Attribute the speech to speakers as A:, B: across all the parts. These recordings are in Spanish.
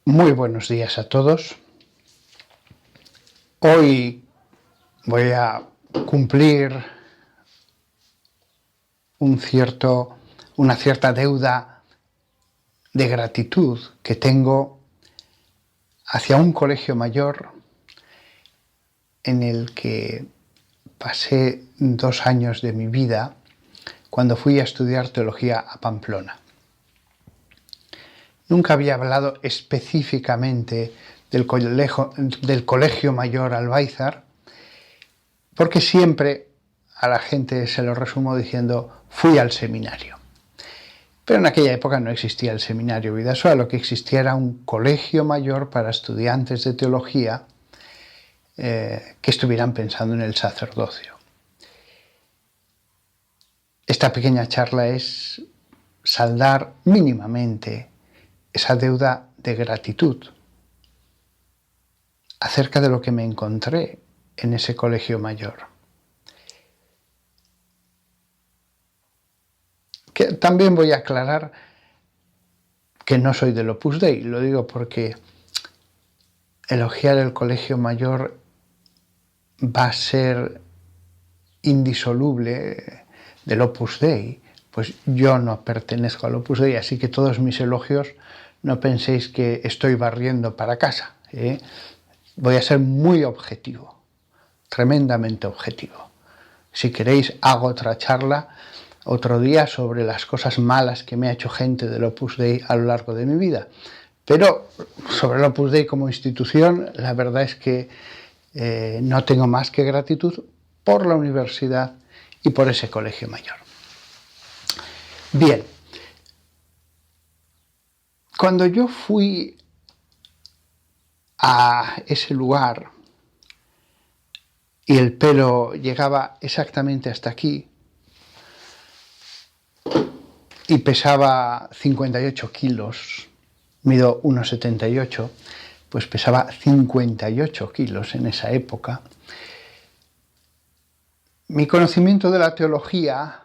A: Muy buenos días a todos. Hoy voy a cumplir una cierta deuda de gratitud que tengo hacia un colegio mayor en el que pasé 2 años de mi vida cuando fui a estudiar teología a Pamplona. Nunca había hablado específicamente del Colegio Mayor Albaizar, porque siempre a la gente se lo resumo diciendo fui al seminario. Pero en aquella época no existía el seminario Bidasoa, lo que existía era un colegio mayor para estudiantes de teología que estuvieran pensando en el sacerdocio. Esta pequeña charla es saldar mínimamente esa deuda de gratitud acerca de lo que me encontré en ese colegio mayor. Que también voy a aclarar que no soy del Opus Dei, lo digo porque elogiar el colegio mayor va a ser indisoluble del Opus Dei, pues yo no pertenezco al Opus Dei, así que todos mis elogios no penséis que estoy barriendo para casa, ¿eh? Voy a ser muy objetivo, tremendamente objetivo. Si queréis hago otra charla otro día sobre las cosas malas que me ha hecho gente del Opus Dei a lo largo de mi vida. Pero sobre el Opus Dei como institución, la verdad es que no tengo más que gratitud por la universidad y por ese colegio mayor. Bien, cuando yo fui a ese lugar y el pelo llegaba exactamente hasta aquí y pesaba 58 kilos, mido 1,78, pues pesaba 58 kilos en esa época. Mi conocimiento de la teología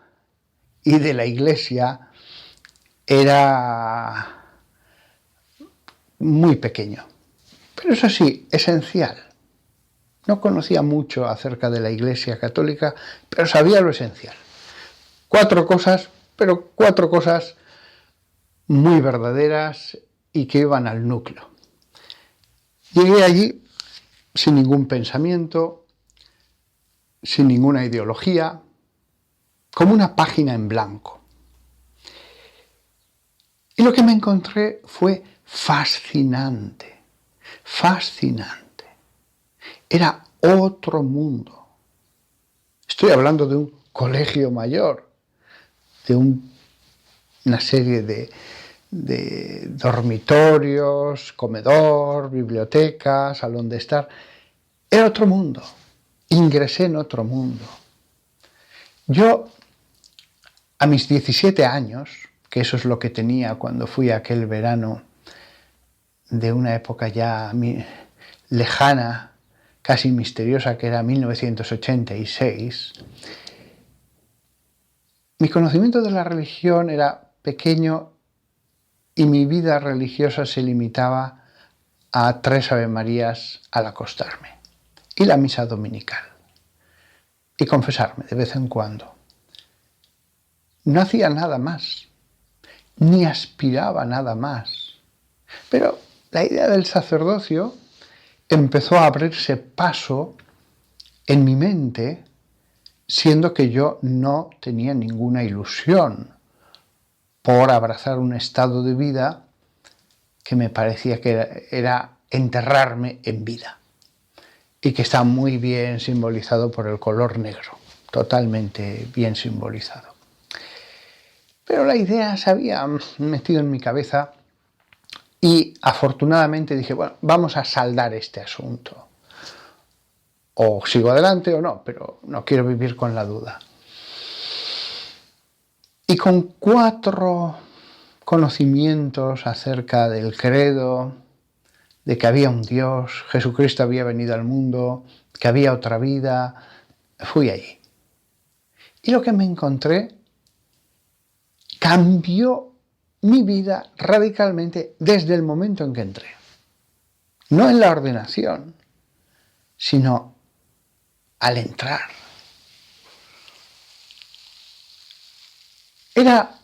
A: y de la Iglesia era muy pequeño, pero eso sí, esencial. No conocía mucho acerca de la Iglesia católica, pero sabía lo esencial. 4 cosas, pero 4 cosas muy verdaderas y que iban al núcleo. Llegué allí sin ningún pensamiento, sin ninguna ideología, como una página en blanco. Y lo que me encontré fue fascinante, fascinante. Era otro mundo. Estoy hablando de un colegio mayor, de una serie de dormitorios, comedor, biblioteca, salón de estar. Era otro mundo. Ingresé en otro mundo. Yo, a mis 17 años, que eso es lo que tenía cuando fui aquel verano de una época ya lejana, casi misteriosa, que era 1986, mi conocimiento de la religión era pequeño y mi vida religiosa se limitaba a 3 avemarías al acostarme y la misa dominical y confesarme de vez en cuando. No hacía nada más, ni aspiraba a nada más. Pero la idea del sacerdocio empezó a abrirse paso en mi mente, siendo que yo no tenía ninguna ilusión por abrazar un estado de vida que me parecía que era enterrarme en vida y que está muy bien simbolizado por el color negro, totalmente bien simbolizado. Pero la idea se había metido en mi cabeza y afortunadamente dije, bueno, vamos a saldar este asunto. O sigo adelante o no, pero no quiero vivir con la duda. Y con 4 conocimientos acerca del credo, de que había un Dios, Jesucristo había venido al mundo, que había otra vida, fui allí. Y lo que me encontré cambió mi vida radicalmente desde el momento en que entré. no en la ordenación, sino al entrar. Era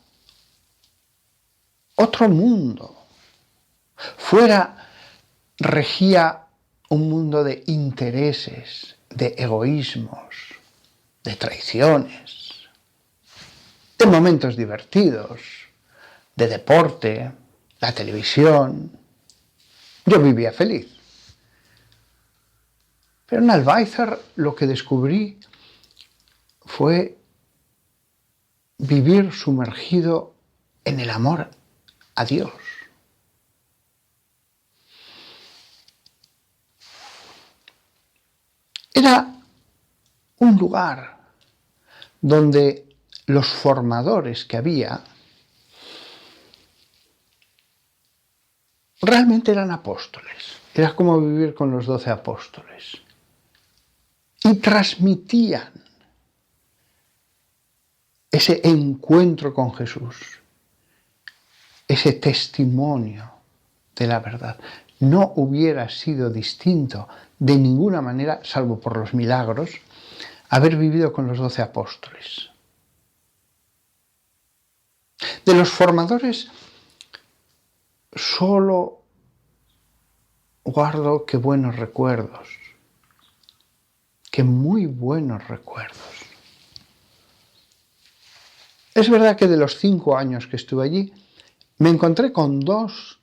A: otro mundo. Fuera regía un mundo de intereses, de egoísmos, de traiciones, de momentos divertidos, de deporte, la televisión. Yo vivía feliz. Pero en Albaizar lo que descubrí fue vivir sumergido en el amor a Dios. Era un lugar donde los formadores que había realmente eran apóstoles. Era como vivir con los 12 apóstoles. Y transmitían ese encuentro con Jesús, ese testimonio de la verdad. No hubiera sido distinto de ninguna manera, salvo por los milagros, haber vivido con los 12 apóstoles. De los formadores solo guardo qué buenos recuerdos, qué muy buenos recuerdos. Es verdad que de los 5 años que estuve allí, me encontré con 2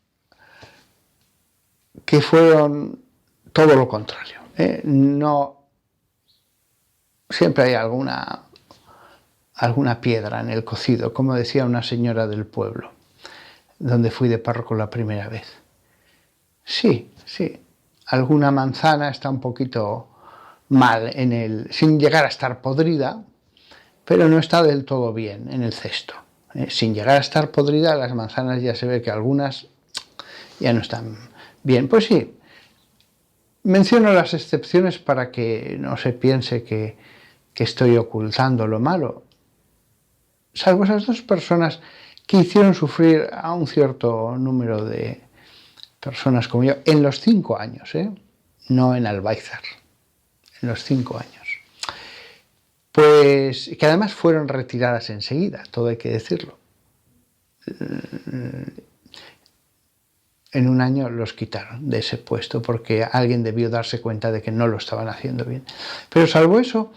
A: que fueron todo lo contrario. No, siempre hay alguna piedra en el cocido, como decía una señora del pueblo, donde fui de párroco la primera vez. Sí, alguna manzana está un poquito mal sin llegar a estar podrida, pero no está del todo bien en el cesto. Sin llegar a estar podrida, las manzanas ya se ve que algunas ya no están bien. Pues sí, menciono las excepciones para que no se piense que estoy ocultando lo malo. Salvo esas 2 personas que hicieron sufrir a un cierto número de personas como yo, en los 5 años, no en Albaizar, en los 5 años. Pues que además fueron retiradas enseguida, todo hay que decirlo. En un año los quitaron de ese puesto porque alguien debió darse cuenta de que no lo estaban haciendo bien. Pero salvo eso,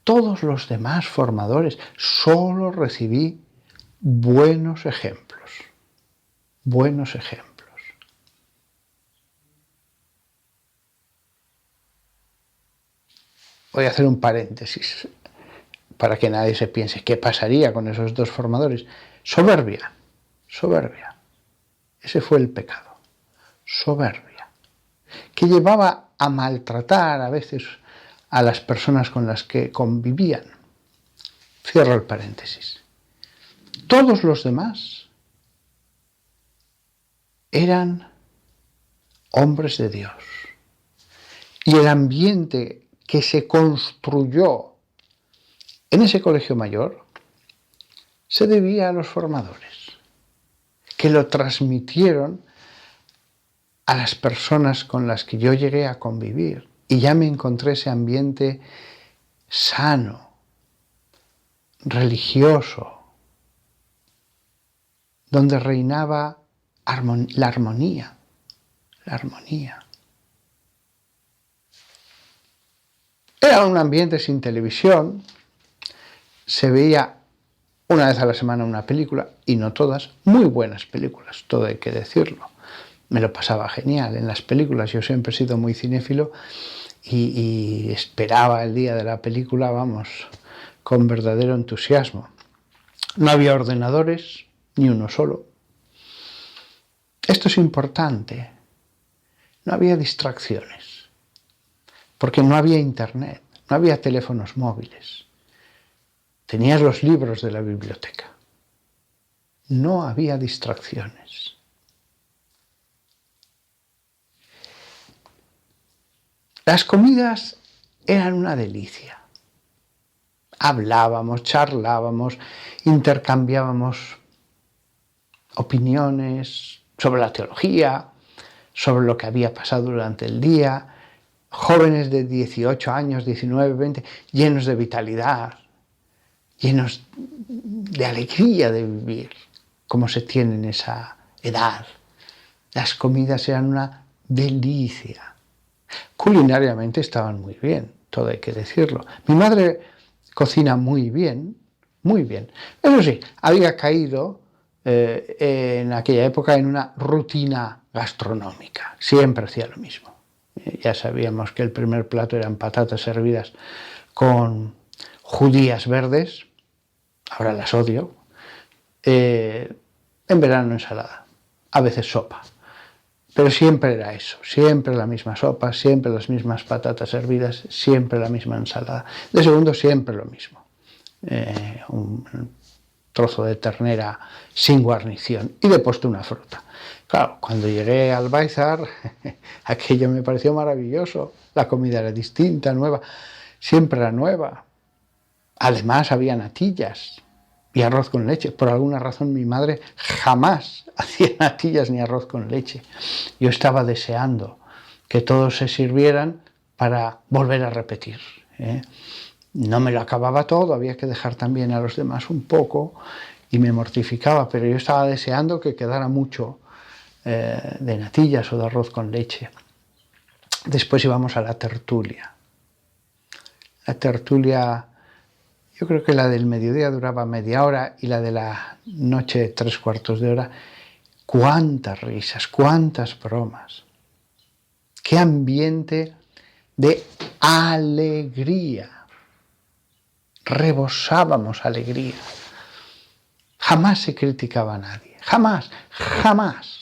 A: todos los demás formadores solo recibí buenos ejemplos. Buenos ejemplos. Voy a hacer un paréntesis para que nadie se piense qué pasaría con esos 2 formadores. Soberbia. Ese fue el pecado. Soberbia. Que llevaba a maltratar a veces a las personas con las que convivían. Cierro el paréntesis. Todos los demás eran hombres de Dios. Y el ambiente que se construyó en ese colegio mayor se debía a los formadores, que lo transmitieron a las personas con las que yo llegué a convivir. Y ya me encontré ese ambiente sano, religioso, donde reinaba la armonía. Era un ambiente sin televisión, se veía una vez a la semana una película, y no todas, muy buenas películas, todo hay que decirlo. Me lo pasaba genial en las películas, yo siempre he sido muy cinéfilo y esperaba el día de la película, con verdadero entusiasmo. No había ordenadores, ni uno solo. Esto es importante. No había distracciones, porque no había internet, no había teléfonos móviles. Tenías los libros de la biblioteca. No había distracciones. Las comidas eran una delicia. Hablábamos, charlábamos, intercambiábamos opiniones sobre la teología, sobre lo que había pasado durante el día, jóvenes de 18 años, 19, 20, llenos de vitalidad, llenos de alegría de vivir, como se tiene en esa edad. Las comidas eran una delicia. Culinariamente estaban muy bien, todo hay que decirlo. Mi madre cocina muy bien, muy bien. Eso sí, había caído en aquella época en una rutina gastronómica. Siempre hacía lo mismo. Ya sabíamos que el primer plato eran patatas servidas con judías verdes, ahora las odio, en verano ensalada, a veces sopa. Pero siempre era eso, siempre la misma sopa, siempre las mismas patatas hervidas, siempre la misma ensalada. De segundo, siempre lo mismo. Un trozo de ternera sin guarnición y de postre una fruta. Claro, cuando llegué al Baizar, aquello me pareció maravilloso. La comida era distinta, nueva, siempre era nueva. Además había natillas y arroz con leche. Por alguna razón mi madre jamás hacía natillas ni arroz con leche. Yo estaba deseando que todos se sirvieran para volver a repetir. No me lo acababa todo, había que dejar también a los demás un poco y me mortificaba, pero yo estaba deseando que quedara mucho de natillas o de arroz con leche. Después íbamos a la tertulia. La tertulia, yo creo que la del mediodía duraba media hora y la de la noche 3/4 de hora. Cuántas risas, cuántas bromas. Qué ambiente de alegría. Rebosábamos alegría. Jamás se criticaba a nadie. Jamás, jamás.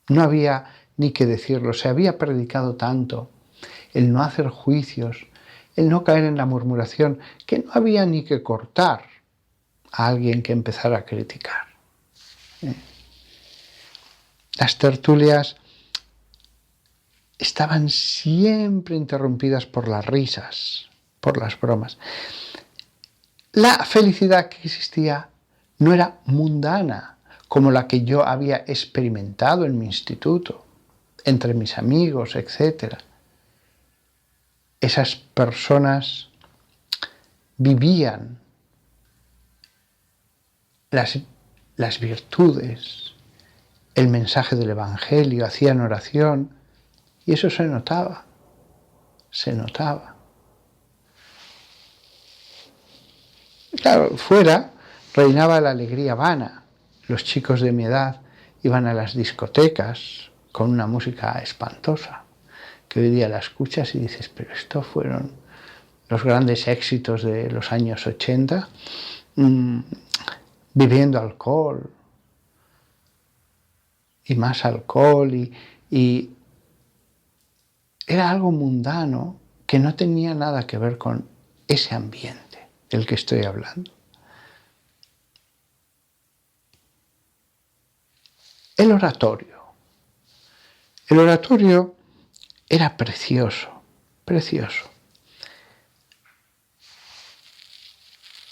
A: No había ni que decirlo. Se había predicado tanto el no hacer juicios, el no caer en la murmuración, que no había ni que cortar a alguien que empezara a criticar. Las tertulias estaban siempre interrumpidas por las risas, por las bromas. La felicidad que existía no era mundana, como la que yo había experimentado en mi instituto, entre mis amigos, etc. Esas personas vivían las virtudes, el mensaje del Evangelio, hacían oración, y eso se notaba, se notaba. Claro, fuera reinaba la alegría vana. Los chicos de mi edad iban a las discotecas con una música espantosa, que hoy día la escuchas y dices, pero estos fueron los grandes éxitos de los años 80, bebiendo alcohol y más alcohol y era algo mundano que no tenía nada que ver con ese ambiente del que estoy hablando. El oratorio. El oratorio era precioso, precioso.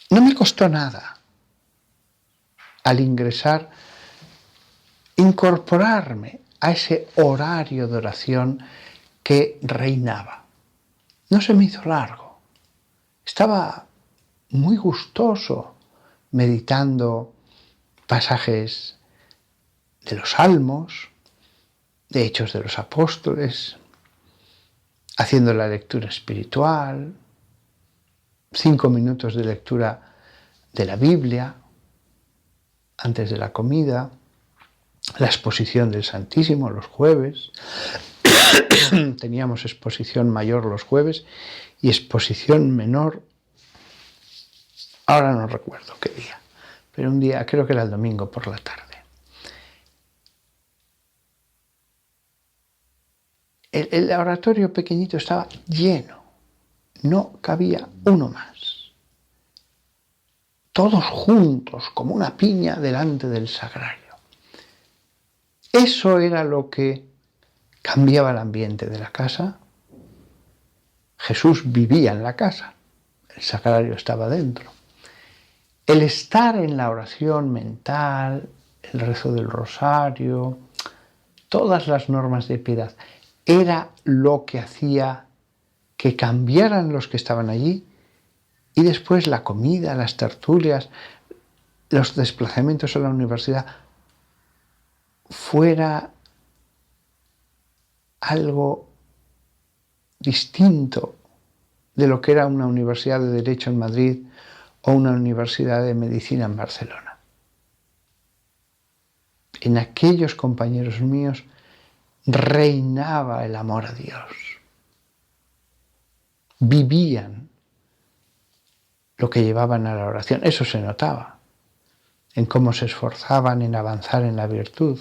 A: No me costó nada al ingresar incorporarme a ese horario de oración que reinaba. No se me hizo largo. Estaba muy gustoso meditando pasajes de los Salmos, de Hechos de los Apóstoles, haciendo la lectura espiritual, 5 minutos de lectura de la Biblia antes de la comida, la exposición del Santísimo los jueves. Teníamos exposición mayor los jueves y exposición menor, ahora no recuerdo qué día, pero un día, creo que era el domingo por la tarde. El oratorio pequeñito estaba lleno, no cabía uno más. Todos juntos, como una piña delante del sagrario. Eso era lo que cambiaba el ambiente de la casa. Jesús vivía en la casa, el sagrario estaba dentro. El estar en la oración mental, el rezo del rosario, todas las normas de piedad. Era lo que hacía que cambiaran los que estaban allí, y después la comida, las tertulias, los desplazamientos a la universidad, fuera algo distinto de lo que era una universidad de Derecho en Madrid o una universidad de Medicina en Barcelona. En aquellos compañeros míos reinaba el amor a Dios. Vivían lo que llevaban a la oración. Eso se notaba en cómo se esforzaban en avanzar en la virtud.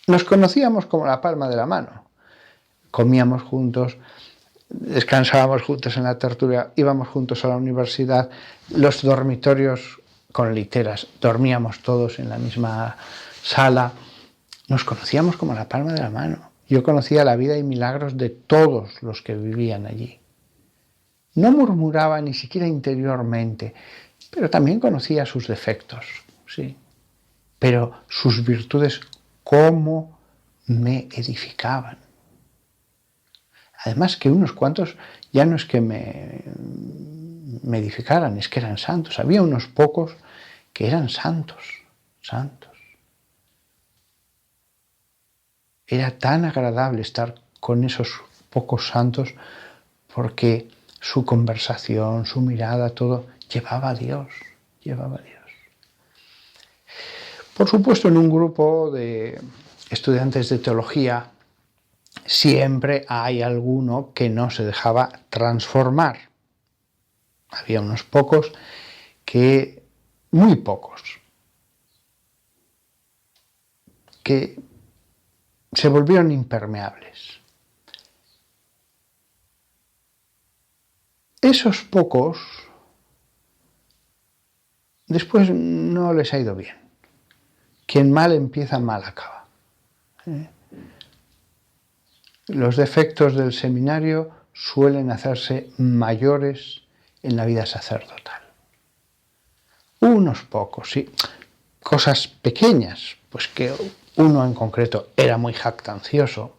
A: Nos conocíamos como la palma de la mano. Comíamos juntos, descansábamos juntos en la tertulia, íbamos juntos a la universidad, los dormitorios con literas, dormíamos todos en la misma sala. Nos conocíamos como la palma de la mano. Yo conocía la vida y milagros de todos los que vivían allí. No murmuraba ni siquiera interiormente, pero también conocía sus defectos, sí. Pero sus virtudes, cómo me edificaban. Además que unos cuantos ya no es que me edificaran, es que eran santos. Había unos pocos que eran santos. Era tan agradable estar con esos pocos santos porque su conversación, su mirada, todo llevaba a Dios. Por supuesto, en un grupo de estudiantes de teología siempre hay alguno que no se dejaba transformar. Había unos pocos muy pocos, que se volvieron impermeables. Esos pocos después no les ha ido bien. Quien mal empieza, mal acaba. Los defectos del seminario suelen hacerse mayores en la vida sacerdotal. Unos pocos, sí. Cosas pequeñas, pues que uno en concreto era muy jactancioso,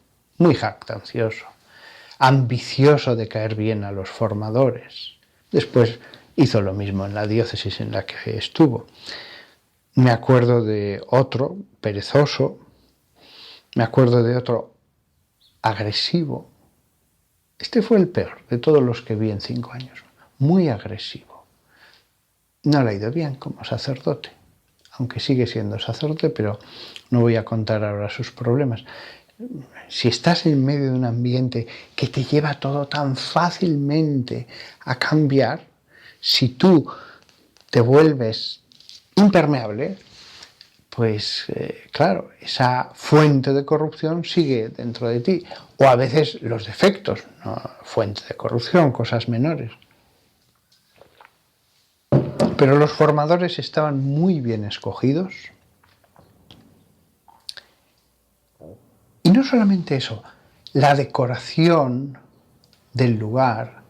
A: ambicioso de caer bien a los formadores. Después hizo lo mismo en la diócesis en la que estuvo. Me acuerdo de otro perezoso, me acuerdo de otro agresivo. Este fue el peor de todos los que vi en 5 años, muy agresivo. No le ha ido bien como sacerdote, aunque sigue siendo sacerdote, pero no voy a contar ahora sus problemas. Si estás en medio de un ambiente que te lleva todo tan fácilmente a cambiar, si tú te vuelves impermeable, pues claro, esa fuente de corrupción sigue dentro de ti. O a veces los defectos, no fuente de corrupción, cosas menores. Pero los formadores estaban muy bien escogidos. Y no solamente eso, la decoración del lugar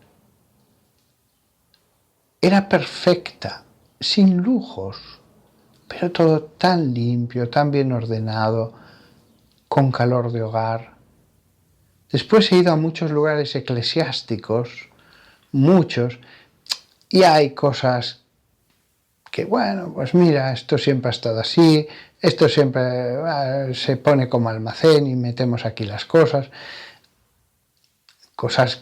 A: era perfecta, sin lujos, pero todo tan limpio, tan bien ordenado, con calor de hogar. Después he ido a muchos lugares eclesiásticos, muchos, y hay cosas que, bueno, pues mira, esto siempre ha estado así, esto siempre se pone como almacén y metemos aquí las cosas. Cosas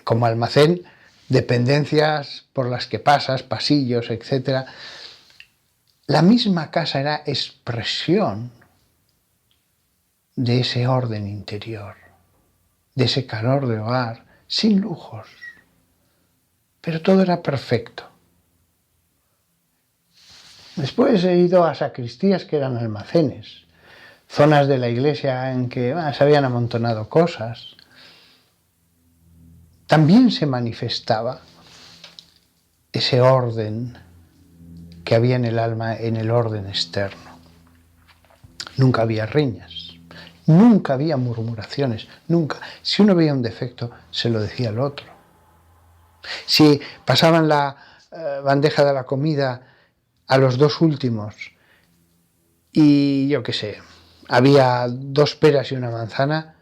A: como almacén, dependencias por las que pasas, pasillos, etc. La misma casa era expresión de ese orden interior, de ese calor de hogar, sin lujos. Pero todo era perfecto. Después he ido a sacristías que eran almacenes, zonas de la iglesia en que se habían amontonado cosas. También se manifestaba ese orden que había en el alma, en el orden externo. Nunca había riñas, nunca había murmuraciones, nunca. Si uno veía un defecto, se lo decía al otro. Si pasaban la bandeja de la comida a los dos últimos y yo qué sé, había 2 peras y una manzana,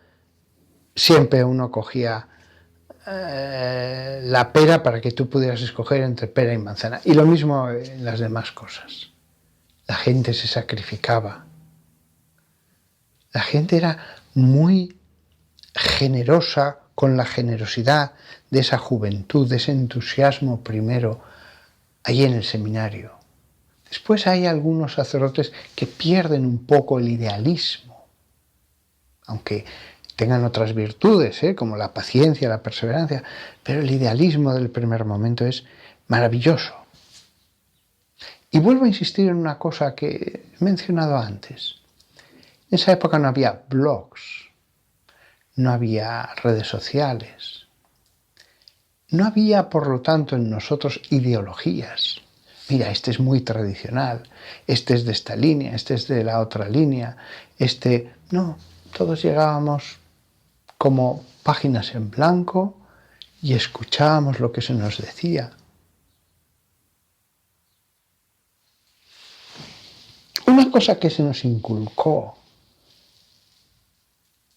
A: siempre uno cogía la pera para que tú pudieras escoger entre pera y manzana. Y lo mismo en las demás cosas. La gente se sacrificaba. La gente era muy generosa con la generosidad de esa juventud, de ese entusiasmo primero allí en el seminario. Después hay algunos sacerdotes que pierden un poco el idealismo, aunque tengan otras virtudes, como la paciencia, la perseverancia, pero el idealismo del primer momento es maravilloso. Y vuelvo a insistir en una cosa que he mencionado antes. En esa época no había blogs, no había redes sociales, no había, por lo tanto, en nosotros ideologías. Mira, este es muy tradicional, este es de esta línea, este es de la otra línea, No, todos llegábamos como páginas en blanco y escuchábamos lo que se nos decía. Una cosa que se nos inculcó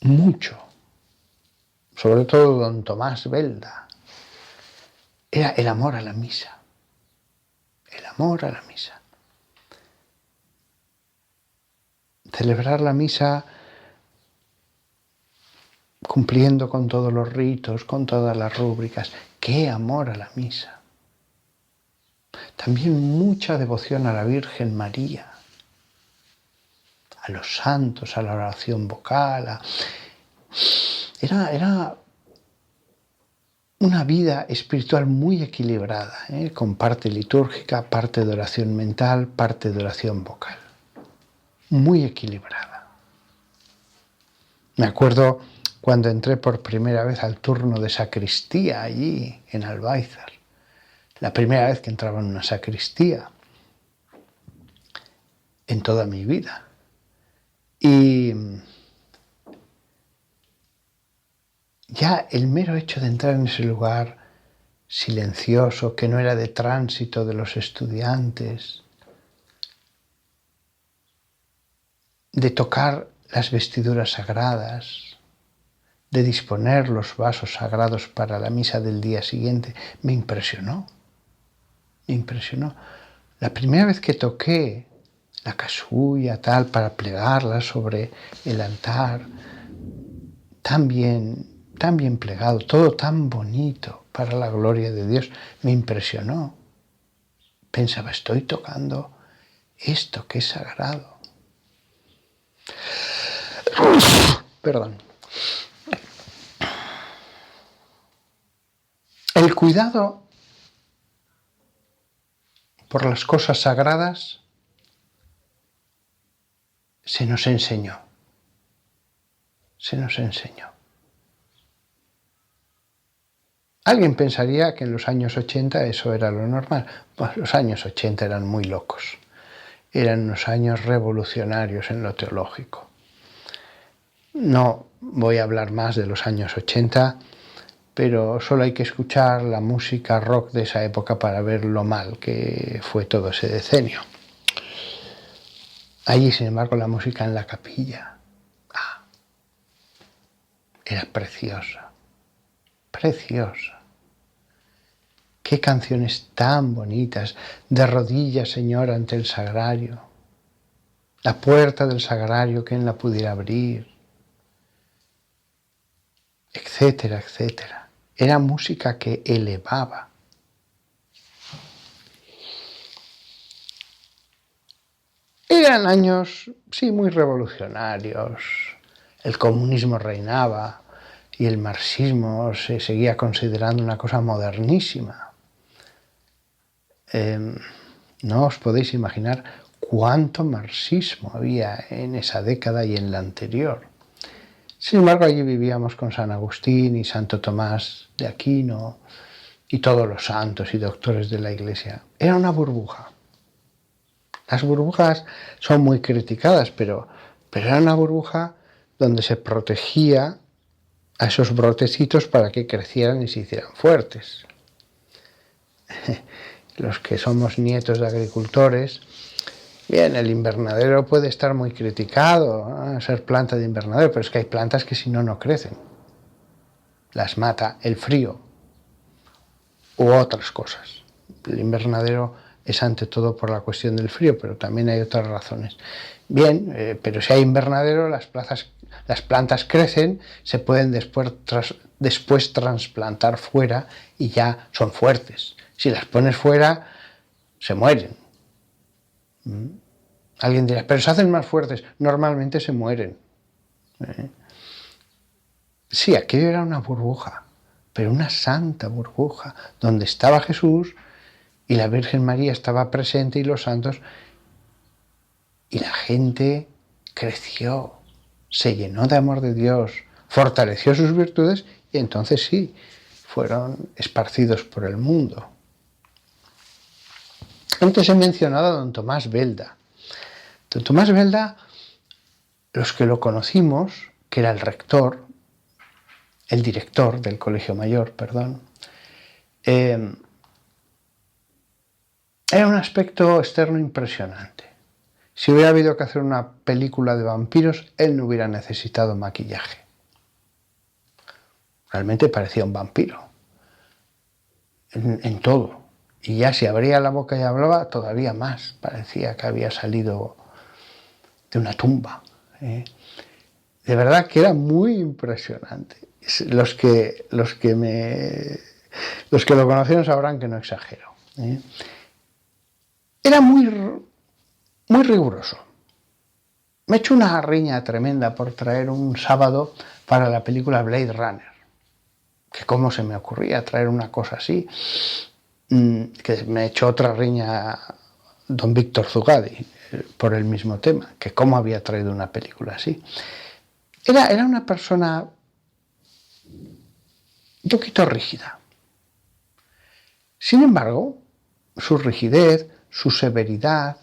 A: mucho, sobre todo don Tomás Belda, era el amor a la misa. El amor a la misa. Celebrar la misa cumpliendo con todos los ritos, con todas las rúbricas. ¡Qué amor a la misa! También mucha devoción a la Virgen María, a los santos, a la oración vocal. Era una vida espiritual muy equilibrada, con parte litúrgica, parte de oración mental, parte de oración vocal. Muy equilibrada. Me acuerdo cuando entré por primera vez al turno de sacristía allí en Albáizar. La primera vez que entraba en una sacristía en toda mi vida. Y ya el mero hecho de entrar en ese lugar silencioso, que no era de tránsito de los estudiantes, de tocar las vestiduras sagradas, de disponer los vasos sagrados para la misa del día siguiente, me impresionó. Me impresionó. La primera vez que toqué la casulla, tal, para plegarla sobre el altar, tan bien plegado, todo tan bonito para la gloria de Dios, me impresionó. Pensaba, estoy tocando esto que es sagrado. Perdón. El cuidado por las cosas sagradas se nos enseñó. Se nos enseñó. Alguien pensaría que en los años 80 eso era lo normal. Pues los años 80 eran muy locos. Eran unos años revolucionarios en lo teológico. No voy a hablar más de los años 80, pero solo hay que escuchar la música rock de esa época para ver lo mal que fue todo ese decenio. Allí, sin embargo, la música en la capilla era preciosa, preciosa. Qué canciones tan bonitas, de rodillas, Señor, ante el sagrario. La puerta del sagrario, ¿quién la pudiera abrir? Etcétera, etcétera. Era música que elevaba. Eran años, sí, muy revolucionarios. El comunismo reinaba y el marxismo se seguía considerando una cosa modernísima. No os podéis imaginar cuánto marxismo había en esa década y en la anterior. Sin embargo, allí vivíamos con San Agustín y Santo Tomás de Aquino y todos los santos y doctores de la Iglesia. Era una burbuja. Las burbujas son muy criticadas, pero era una burbuja donde se protegía a esos brotecitos para que crecieran y se hicieran fuertes. los que somos nietos de agricultores, bien, el invernadero puede estar muy criticado, ser planta de invernadero, pero es que hay plantas que si no, no crecen. Las mata el frío u otras cosas. El invernadero es ante todo por la cuestión del frío, pero también hay otras razones. Bien, pero si hay invernadero, las plantas crecen, se pueden después trasplantar fuera y ya son fuertes. Si las pones fuera, se mueren. Alguien dirá, pero se hacen más fuertes. Normalmente se mueren. Sí, aquello era una burbuja, pero una santa burbuja, donde estaba Jesús y la Virgen María estaba presente y los santos, y la gente creció, se llenó de amor de Dios, fortaleció sus virtudes y entonces sí, fueron esparcidos por el mundo. Antes he mencionado a don Tomás Belda. Don Tomás Belda, los que lo conocimos, que era el rector, el director del Colegio Mayor, perdón, era un aspecto externo impresionante. Si hubiera habido que hacer una película de vampiros, él no hubiera necesitado maquillaje. Realmente parecía un vampiro. En todo. Y ya si abría la boca y hablaba, todavía más. Parecía que había salido de una tumba. De verdad que era muy impresionante. Los que lo conocieron sabrán que no exagero. Era muy riguroso. Me he hecho una riña tremenda por traer un sábado para la película Blade Runner. Que cómo se me ocurría traer una cosa así. Que me he hecho otra riña don Víctor Zugadi por el mismo tema. Que cómo había traído una película así. Era una persona un poquito rígida. Sin embargo, su rigidez, su severidad,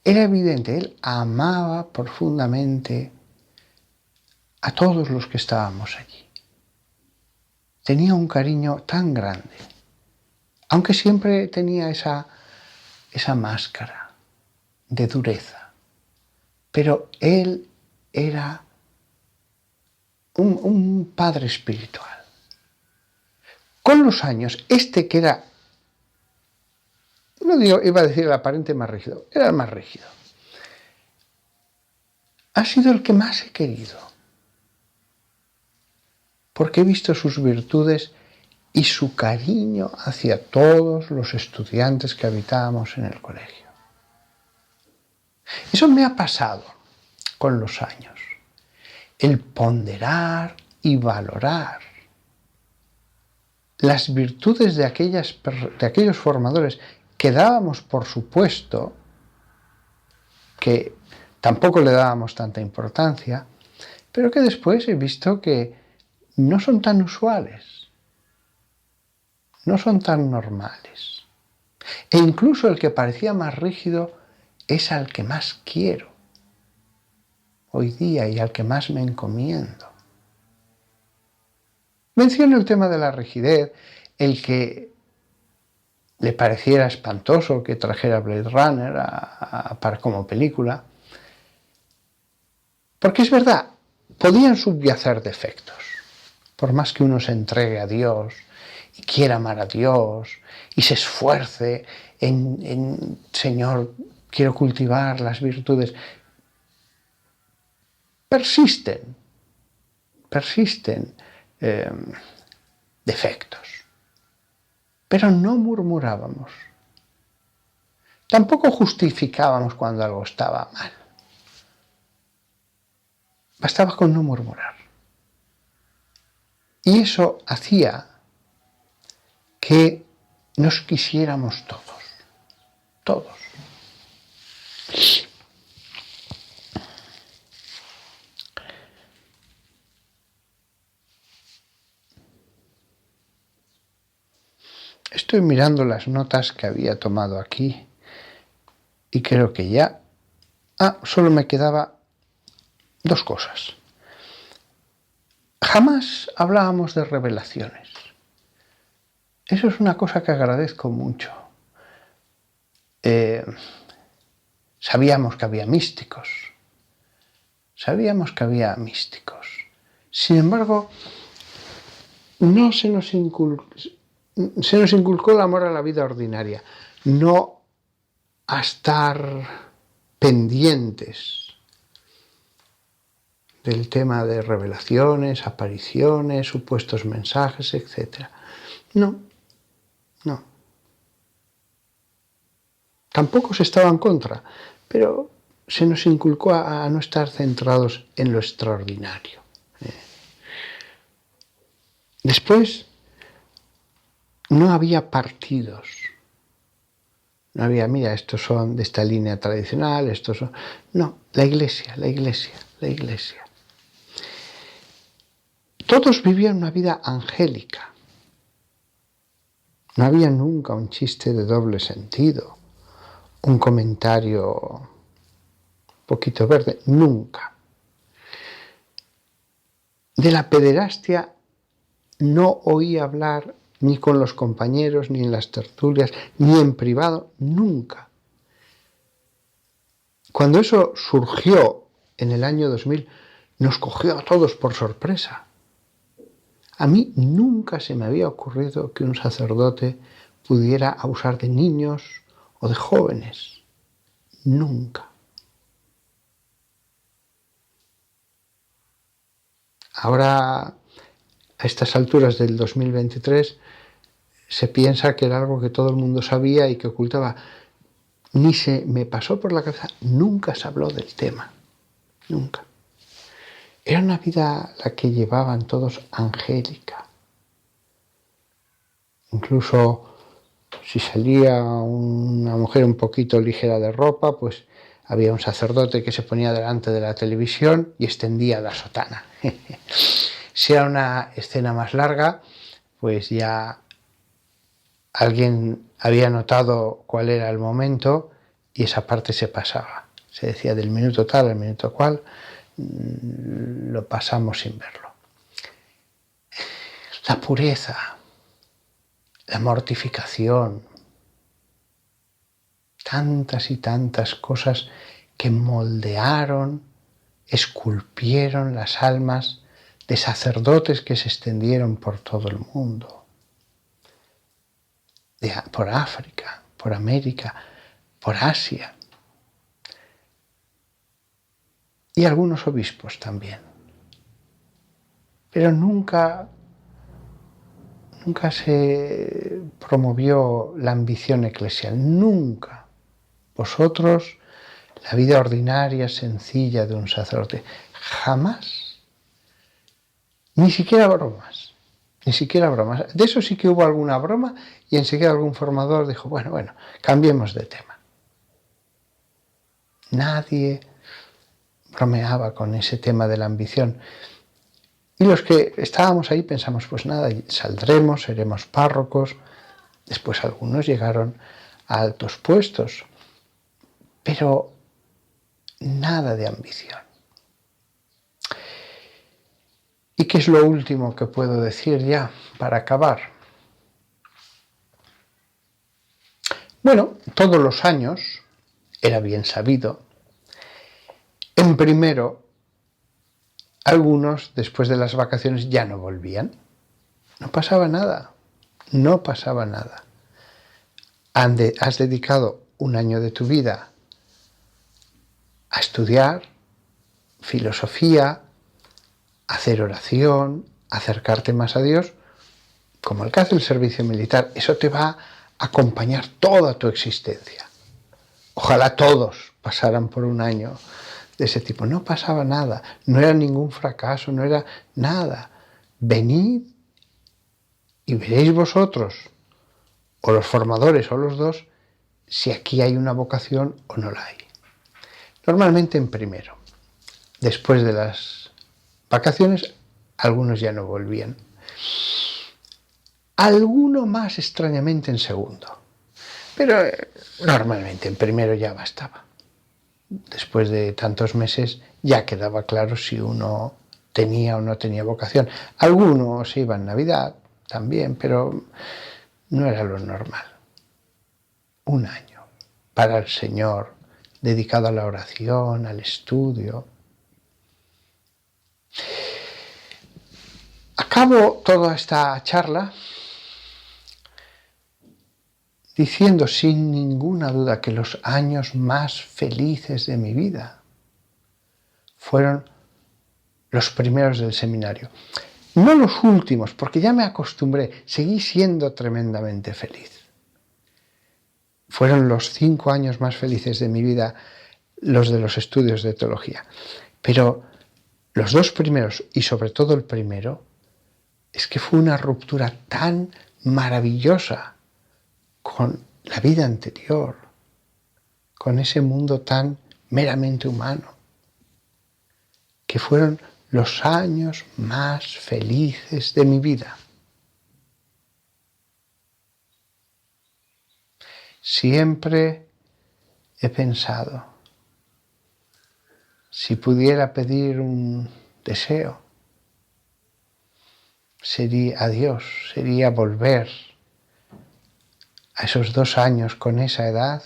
A: era evidente. Él amaba profundamente a todos los que estábamos allí. Tenía un cariño tan grande, aunque siempre tenía esa máscara de dureza. Pero él era un padre espiritual. Con los años, que era, no digo, iba a decir el aparente más rígido, era el más rígido. Ha sido el que más he querido, porque he visto sus virtudes y su cariño hacia todos los estudiantes que habitábamos en el colegio. Eso me ha pasado con los años, el ponderar y valorar las virtudes de aquellos formadores que dábamos por supuesto, que tampoco le dábamos tanta importancia, pero que después he visto que no son tan usuales, no son tan normales. E incluso el que parecía más rígido es al que más quiero hoy día y al que más me encomiendo. Menciono el tema de la rigidez, el que le pareciera espantoso que trajera Blade Runner para como película, porque es verdad, podían subyacer defectos, por más que uno se entregue a Dios y quiera amar a Dios y se esfuerce en Señor, quiero cultivar las virtudes, persisten defectos. Pero no murmurábamos. Tampoco justificábamos cuando algo estaba mal. Bastaba con no murmurar. Y eso hacía que nos quisiéramos todos. Estoy mirando las notas que había tomado aquí y creo que ya... solo me quedaba dos cosas. Jamás hablábamos de revelaciones. Eso es una cosa que agradezco mucho. Sabíamos que había místicos. Sin embargo, no se nos inculcó el amor a la vida ordinaria, no a estar pendientes del tema de revelaciones, apariciones, supuestos mensajes, etc. No. Tampoco se estaba en contra, pero se nos inculcó a no estar centrados en lo extraordinario. Después, no había partidos. No había, mira, estos son de esta línea tradicional, estos son... No, la iglesia. Todos vivían una vida angélica. No había nunca un chiste de doble sentido, un comentario un poquito verde, nunca. De la pederastia no oí hablar ni con los compañeros, ni en las tertulias, ni en privado, nunca. Cuando eso surgió en el año 2000, nos cogió a todos por sorpresa. A mí nunca se me había ocurrido que un sacerdote pudiera abusar de niños o de jóvenes. Nunca. Ahora, a estas alturas del 2023, se piensa que era algo que todo el mundo sabía y que ocultaba. Ni se me pasó por la cabeza, nunca se habló del tema. Nunca. Era una vida la que llevaban todos angélica. Incluso si salía una mujer un poquito ligera de ropa, pues había un sacerdote que se ponía delante de la televisión y extendía la sotana. Si era una escena más larga, pues ya alguien había notado cuál era el momento y esa parte se pasaba. Se decía del minuto tal al minuto cual, lo pasamos sin verlo. La pureza, la mortificación, tantas y tantas cosas que moldearon, esculpieron las almas de sacerdotes que se extendieron por todo el mundo, por África, por América, por Asia, y algunos obispos también. Pero nunca se promovió la ambición eclesial, nunca. Vosotros, la vida ordinaria, sencilla de un sacerdote, jamás. Ni siquiera bromas. De eso sí que hubo alguna broma y enseguida algún formador dijo, bueno, cambiemos de tema. Nadie bromeaba con ese tema de la ambición. Y los que estábamos ahí pensamos, pues nada, saldremos, seremos párrocos. Después algunos llegaron a altos puestos, pero nada de ambición. ¿Y qué es lo último que puedo decir ya para acabar? Bueno, todos los años, era bien sabido, en primero, algunos después de las vacaciones ya no volvían. No pasaba nada. Has dedicado un año de tu vida a estudiar filosofía, a hacer oración, a acercarte más a Dios, como el que hace el servicio militar. Eso te va a acompañar toda tu existencia. Ojalá todos pasaran por un año de ese tipo. No pasaba nada, no era ningún fracaso, no era nada. Venid y veréis vosotros, o los formadores o los dos, si aquí hay una vocación o no la hay. Normalmente en primero. Después de las vacaciones, algunos ya no volvían. Alguno más extrañamente en segundo. Pero normalmente en primero ya bastaba. Después de tantos meses ya quedaba claro si uno tenía o no tenía vocación. Algunos iban en Navidad también, pero no era lo normal. Un año para el Señor, dedicado a la oración, al estudio. Acabo toda esta charla diciendo sin ninguna duda que los años más felices de mi vida fueron los primeros del seminario. No los últimos, porque ya me acostumbré, seguí siendo tremendamente feliz. Fueron los 5 años más felices de mi vida los de los estudios de teología. Pero los 2 primeros, y sobre todo el primero, es que fue una ruptura tan maravillosa con la vida anterior, con ese mundo tan meramente humano, que fueron los años más felices de mi vida. Siempre he pensado, si pudiera pedir un deseo, sería volver a esos 2 años con esa edad,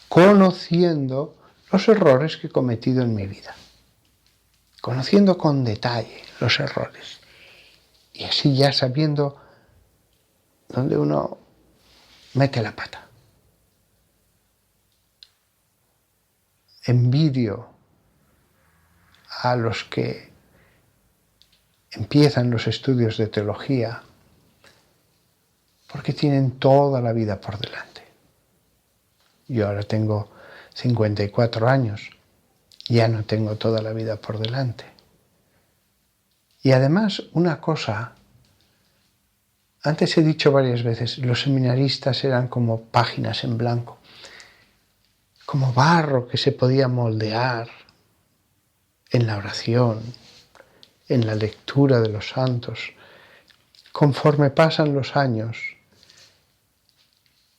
A: conociendo los errores que he cometido en mi vida, conociendo con detalle los errores, y así ya sabiendo dónde uno mete la pata. Envidio a los que empiezan los estudios de teología porque tienen toda la vida por delante. Yo ahora tengo 54 años, ya no tengo toda la vida por delante. Y además, una cosa, antes he dicho varias veces, los seminaristas eran como páginas en blanco, como barro que se podía moldear en la oración, en la lectura de los santos. Conforme pasan los años,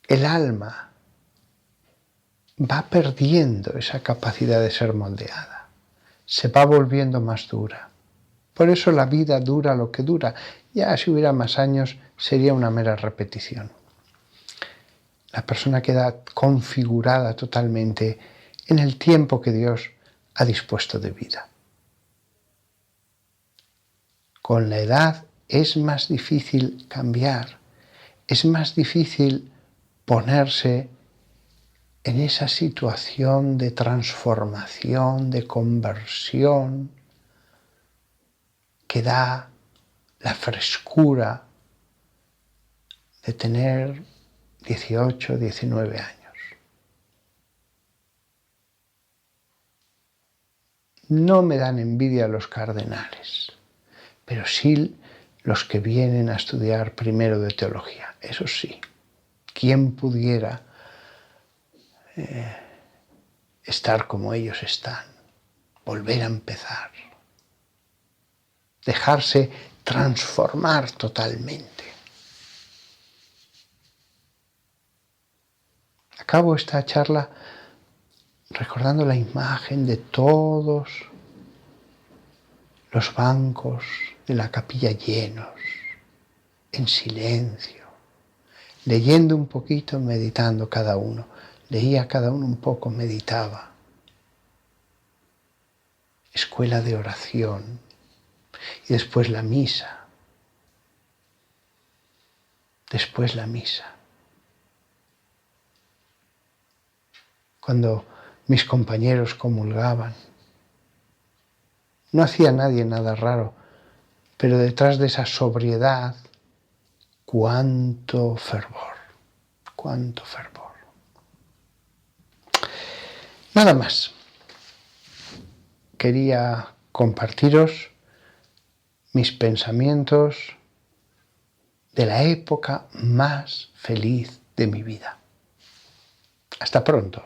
A: el alma va perdiendo esa capacidad de ser moldeada, se va volviendo más dura. Por eso la vida dura lo que dura. Ya si hubiera más años sería una mera repetición. La persona queda configurada totalmente en el tiempo que Dios ha dispuesto de vida. Con la edad es más difícil cambiar, es más difícil ponerse en esa situación de transformación, de conversión, que da la frescura de tener 18, 19 años. No me dan envidia los cardenales, pero sí los que vienen a estudiar primero de teología. Eso sí, ¿quién pudiera estar como ellos están? Volver a empezar. Dejarse transformar totalmente. Acabo esta charla recordando la imagen de todos los bancos de la capilla llenos, en silencio, leyendo un poquito, meditando cada uno. Leía cada uno un poco, meditaba. Escuela de oración. Y después la misa. Después la misa. Cuando mis compañeros comulgaban, no hacía nadie nada raro, pero detrás de esa sobriedad, cuánto fervor, cuánto fervor. Nada más. Quería compartiros mis pensamientos de la época más feliz de mi vida. Hasta pronto.